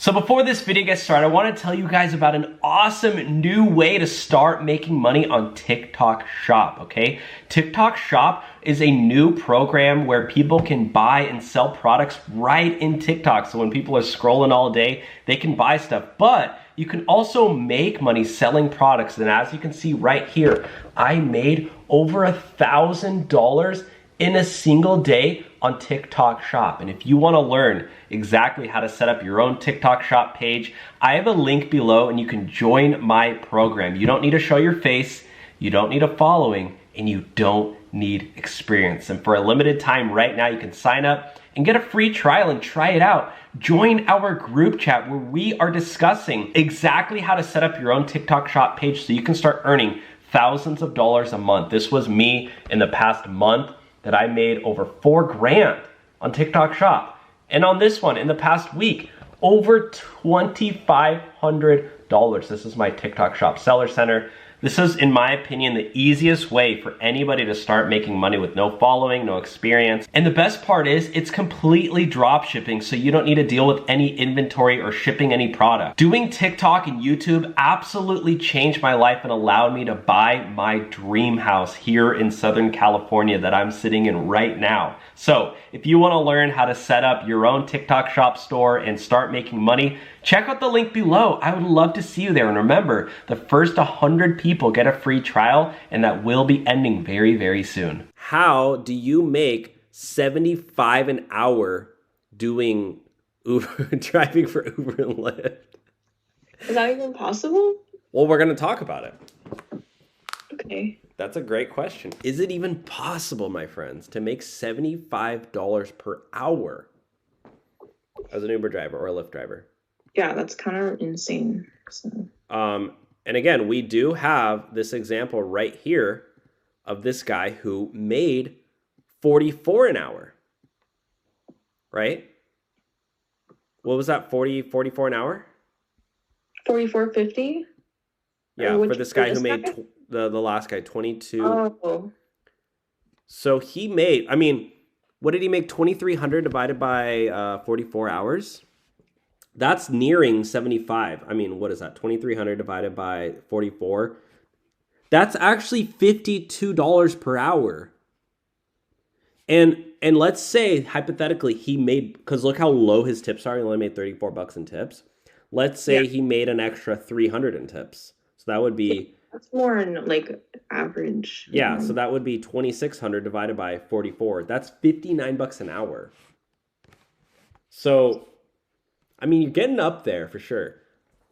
So before this video gets started, I want to tell you guys about an awesome new way to start making money on TikTok Shop, okay? TikTok Shop is a new program where people can buy and sell products right in TikTok. So when people are scrolling all day, they can buy stuff. But you can also make money selling products. And as you can see right here, I made over $1,000 in a single day on TikTok Shop. And if you want to learn exactly how to set up your own TikTok Shop page, I have a link below and you can join my program. You don't need to show your face, you don't need a following, and you don't need experience. And for a limited time right now, you can sign up and get a free trial and try it out. Join our group chat where we are discussing exactly how to set up your own TikTok Shop page so you can start earning thousands of dollars a month. This was me in the past month that I made over $4,000 on TikTok Shop. And on this one, in the past week, over $2,500. This is my TikTok Shop Seller Center. This is, in my opinion, the easiest way for anybody to start making money with no following, no experience. And the best part is it's completely drop shipping, so you don't need to deal with any inventory or shipping any product. Doing TikTok and YouTube absolutely changed my life and allowed me to buy my dream house here in Southern California that I'm sitting in right now. So if you want to learn how to set up your own TikTok Shop store and start making money, check out the link below. I would love to see you there. And remember, the first 100 people get a free trial, and that will be ending very, very soon. How do you make $75 an hour doing Uber, driving for Uber and Lyft? Is that even possible? Well, we're going to talk about it. Okay. That's a great question. Is it even possible, my friends, to make $75 per hour as an Uber driver or a Lyft driver? Yeah, that's kind of insane. So. And again, we do have this example right here of this guy who made $44 an hour, right? What was that, 44 an hour? $44.50? Yeah, for this guy who made the last guy, 22. Oh. So he made, I mean, what did he make? 2,300 divided by 44 hours? That's nearing 75. I mean, what is that? 2,300 divided by 44. That's actually $52 per hour. And let's say, hypothetically, he made, because look how low his tips are. He only made $34 in tips. Let's say he made an extra 300 in tips. So that would be... That's more in, like, average. Yeah, so that would be 2,600 divided by 44. That's $59 an hour. So... I mean, you're getting up there for sure.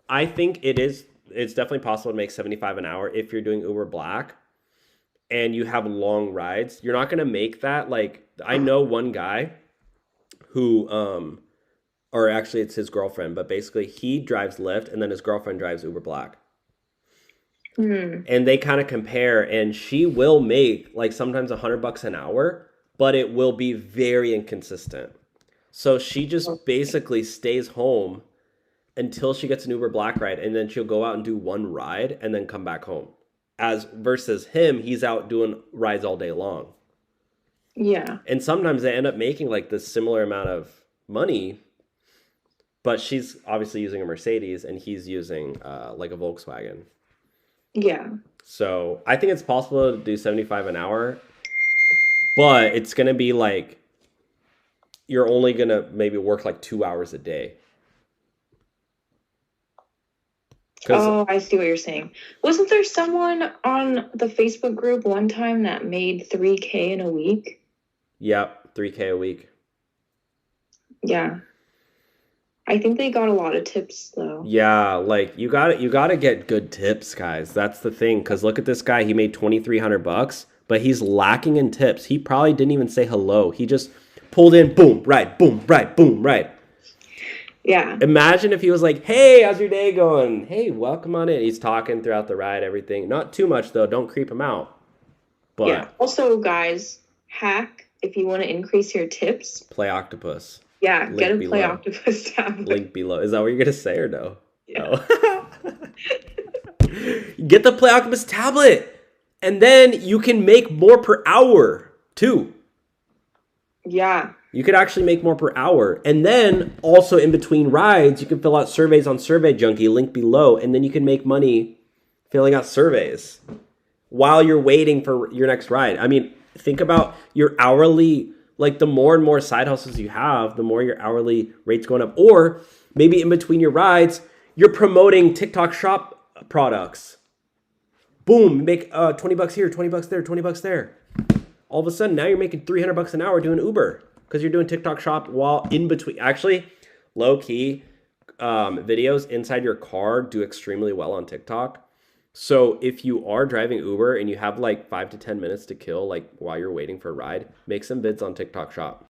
I think it's definitely possible to make $75 an hour if you're doing Uber Black and you have long rides. You're not going to make that. Like, I know one guy who, or actually it's his girlfriend, but basically he drives Lyft and then his girlfriend drives Uber Black. And they kind of compare, and she will make like sometimes $100 an hour, but it will be very inconsistent. So she just basically stays home until she gets an Uber Black ride, and then she'll go out and do one ride and then come back home. As versus him, he's out doing rides all day long. Yeah. And sometimes they end up making like this similar amount of money, but she's obviously using a Mercedes and he's using like a Volkswagen. Yeah. So I think it's possible to do 75 an hour, but it's going to be like, you're only going to maybe work like 2 hours a day. Oh, I see what you're saying. Wasn't there someone on the Facebook group one time that made $3,000 in a week? Yep, $3,000 a week. Yeah. I think they got a lot of tips though. Yeah, like you got to get good tips, guys. That's the thing, cuz look at this guy, he made $2,300, but he's lacking in tips. He probably didn't even say hello. He just pulled in, boom, right, boom, right, boom, right. Yeah. Imagine if he was like, hey, how's your day going? Hey, welcome on in. He's talking throughout the ride, everything. Not too much, though. Don't creep him out. But yeah. Also, guys, hack, if you want to increase your tips. Play Octopus. Yeah, Link get a below. Play Octopus tablet. Link below. Is that what you're going to say or no? Yeah. No. Get the Play Octopus tablet. And then you can make more per hour, too. Yeah. You could actually make more per hour. And then also in between rides, you can fill out surveys on SurveyJunkie, link below, and then you can make money filling out surveys while you're waiting for your next ride. I mean, think about your hourly, like the more and more side hustles you have, the more your hourly rate's going up. Or maybe in between your rides, you're promoting TikTok shop products. Boom, make 20 bucks here, 20 bucks there, 20 bucks there. All of a sudden, now you're making 300 bucks an hour doing Uber because you're doing TikTok shop while in between. Actually, low key videos inside your car do extremely well on TikTok. So if you are driving Uber and you have like 5 to 10 minutes to kill, like while you're waiting for a ride, make some vids on TikTok shop.